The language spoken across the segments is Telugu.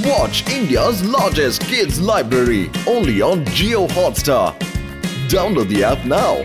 Watch India's largest kids library only on Jio Hotstar. Download the app now.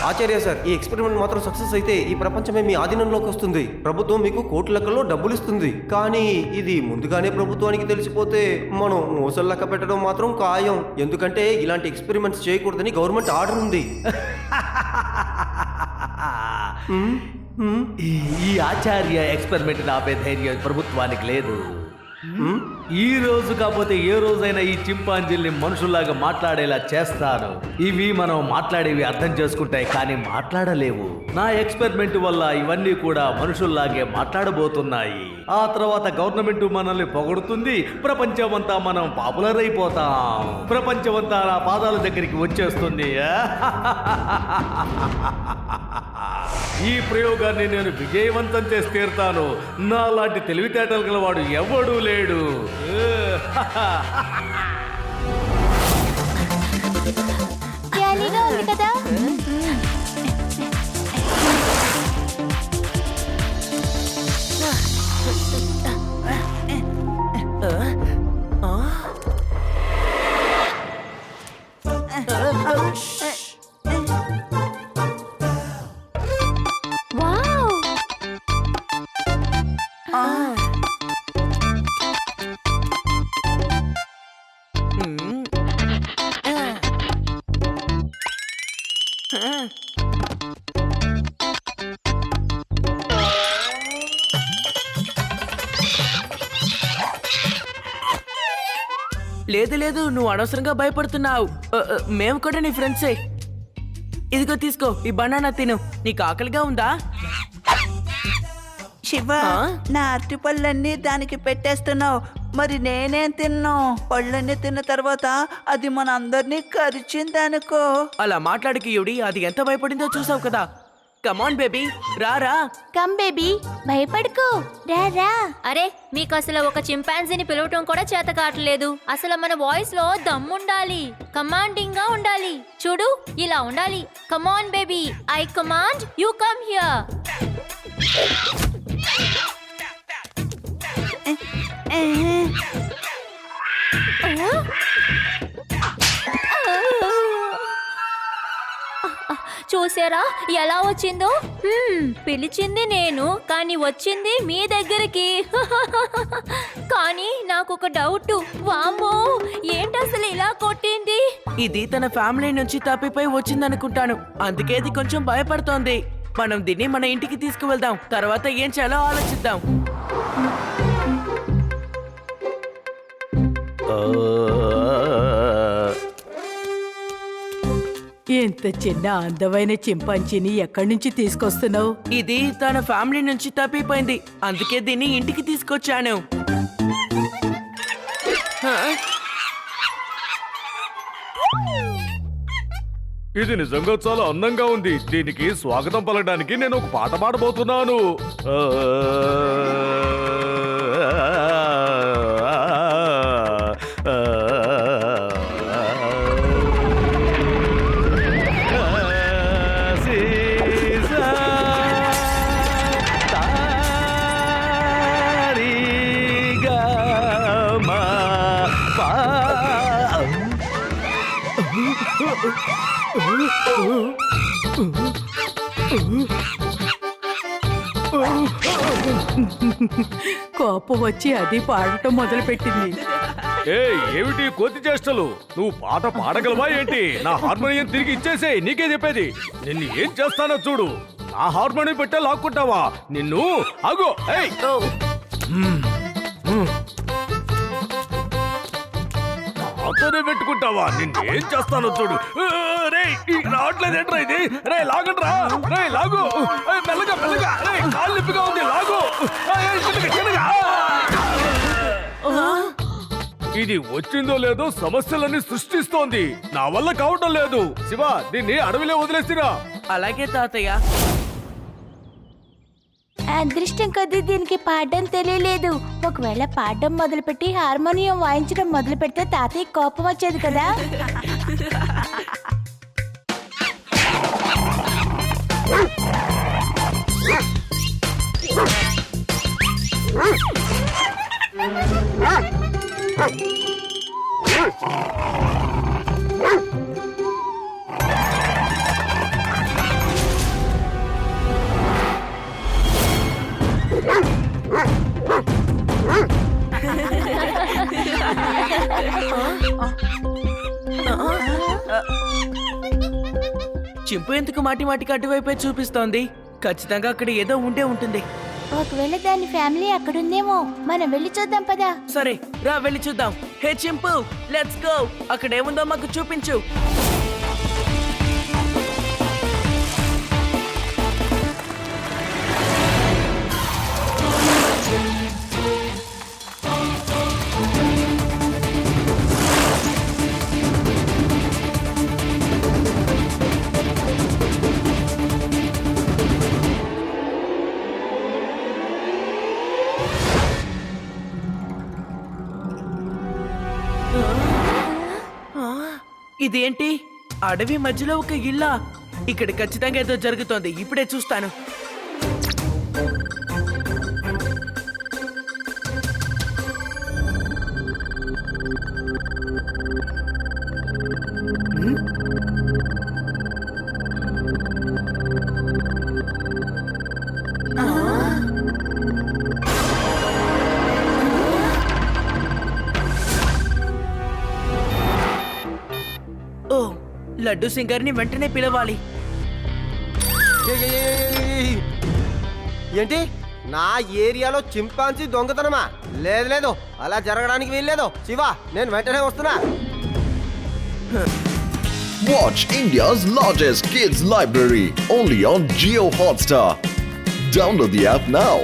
Acharya sir, ఈ ఎక్స్పెరిమెంట్ మాత్రం సక్సెస్ అయితే ఈ ప్రపంచమే మీ ఆధీనంలోకి వస్తుంది. ప్రభుత్వం మీకు కోట్ల లెక్కల్లో డబ్బులు ఇస్తుంది. కానీ ఇది ముందుగానే ప్రభుత్వానికి తెలిసిపోతే మనం మోసలు లెక్క పెట్టడం మాత్రం ఖాయం. ఎందుకంటే ఇలాంటి ఎక్స్పెరిమెంట్స్ చేయకూడదని గవర్నమెంట్ ఆర్డర్ ఉంది. ఈ ఆచార్య ఎక్స్పెరిమెంట్ ఆపే ధైర్యం ప్రభుత్వానికి లేదు. ఈ రోజు కాకపోతే ఏ రోజైనా ఈ చింపాంజీల్ని మనుషుల్లాగా మాట్లాడేలా చేస్తాను. ఇవి మనం మాట్లాడేవి అర్థం చేసుకుంటాయి కానీ మాట్లాడలేవు. నా ఎక్స్పెరిమెంట్ వల్ల ఇవన్నీ కూడా మనుషుల్లాగే మాట్లాడబోతున్నాయి. ఆ తర్వాత గవర్నమెంట్ మనల్ని పొగడుతుంది. ప్రపంచమంతా మనం పాపులర్ అయిపోతాం. ప్రపంచమంతా నా పాదాల దగ్గరికి వచ్చేస్తుంది. ఈ ప్రయోగాన్ని నేను విజయవంతం చేసి తీరుతాను. నా లాంటి తెలివితేటలు గలవాడు ఎవడూ లేడు. కదా లేదు లేదు, నువ్వు అనవసరంగా భయపడుతున్నావు. మేము కూడా నీ ఫ్రెండ్సే. ఇదిగో తీసుకో, ఈ బనానా తిను. నీకు ఆకలిగా ఉందా? శివ, నా అరటి పళ్ళన్నీ దానికి పెట్టేస్తున్నావు. మరి నేనేం తిన్నా? పళ్ళన్నీ తిన్న తర్వాత అది మన అందరినీ కరిచిందనుకో. అలా మాట్లాడికి యుడి, అది ఎంత భయపడిందో చూసావు కదా. కమాన్ బేబీ, రారా. కమ్ బేబీ, భయపడుకో, రా రా. అరే, మీకు అసలు ఒక చింపాంజీని పిలవటం కూడా చేత కావట్లేదు. అసలు మన వాయిస్ లో దమ్ముండాలి, కమాండింగ్ గా ఉండాలి. చూడు, ఇలా ఉండాలి. Come on baby, I command, you come here. చూసారా ఎలా వచ్చిందో? పిలిచింది నేను, కానీ వచ్చింది మీ దగ్గరికి. కానీ నాకు ఒక డౌట్. వామ్మో, ఏంటసలు ఇలా కొట్టింది? ఇది తన ఫ్యామిలీ నుంచి తప్పిపోయి వచ్చిందనుకుంటాను, అందుకే ఇది కొంచెం భయపడుతోంది. మనం దీన్ని మన ఇంటికి తీసుకువెళ్దాం, తర్వాత ఏం చేయాలో ఆలోచిద్దాం. ఎంత చిన్న అందమైన చింపాంజీని ఎక్కడి నుంచి తీసుకొస్తున్నావు? ఇది తన ఫ్యామిలీ నుంచి తప్పిపోయింది, అందుకే దీన్ని ఇంటికి తీసుకొచ్చాను. ఇది నిజంగా చాలా అందంగా ఉంది. దీనికి స్వాగతం పలకడానికి నేను ఒక పాట పాడబోతున్నాను. కోపం వచ్చి అది పాడటం మొదలుపెట్టింది. ఏమిటి కోతి చేష్టలు? నువ్వు పాట పాడగలవా ఏంటి? నా హార్మోనియం తిరిగి ఇచ్చేసేయ్, నీకే చెప్పేది. నిన్ను ఏం చేస్తానో చూడు. నా హార్మోనియం పెట్టే లాక్కుంటావా? నిన్ను అగో. నాతోనే పెట్టుకుంటావా? నిన్ను ఏం చేస్తానో చూడు. రావట్లేదేంట్రా ఇది? రే లాగండ్రా, రే లాగు, మెల్లగా మెల్లగా. రే కాళ్ళు నొప్పిగా ఉంది, లాగు. ఇది వచ్చిందో లేదో సమస్యలన్నీ సృష్టిస్తోంది. నా వల్ల కావటం లేదు. శివ, దీన్ని అడవిలో వదిలేసిరా. అలాగే తాతయ్య. అదృష్టం కొద్దీ దీనికి పాడడం తెలియలేదు. ఒకవేళ పాడడం మొదలుపెట్టి హార్మోనియం వాయించడం మొదలు పెడితే తాతయ్య కోపం వచ్చేది కదా. చింపు ఎందుకు మాటి మాటికి అటువైపే చూపిస్తోంది? ఖచ్చితంగా అక్కడ ఏదో ఉండే ఉంటుంది. ఒకవేళ దాని ఫ్యామిలీ అక్కడుందేమో. మనం వెళ్ళి చూద్దాం పదా. సరే రా, వెళ్ళి చూద్దాం. హే చింపు, లెట్స్ గో. అక్కడ ఏముందో మాకు చూపించు. ఇదేంటి? అడవి మధ్యలో ఒక ఇల్లా? ఇక్కడ ఖచ్చితంగా ఏదో జరుగుతోంది. ఇప్పుడే చూస్తాను. ఓ, లడ్డు సింగర్ని వెంటనే పిలవాలి. ఏంటి? నా ఏరియాలో చింపాంజీ దొంగతనమా? లేదు లేదు, అలా జరగడానికి వీల్లేదు. శివ, నేను వెంటనే వస్తున్నా. Watch India's largest kids library only on Jio Hotstar. Download the app now.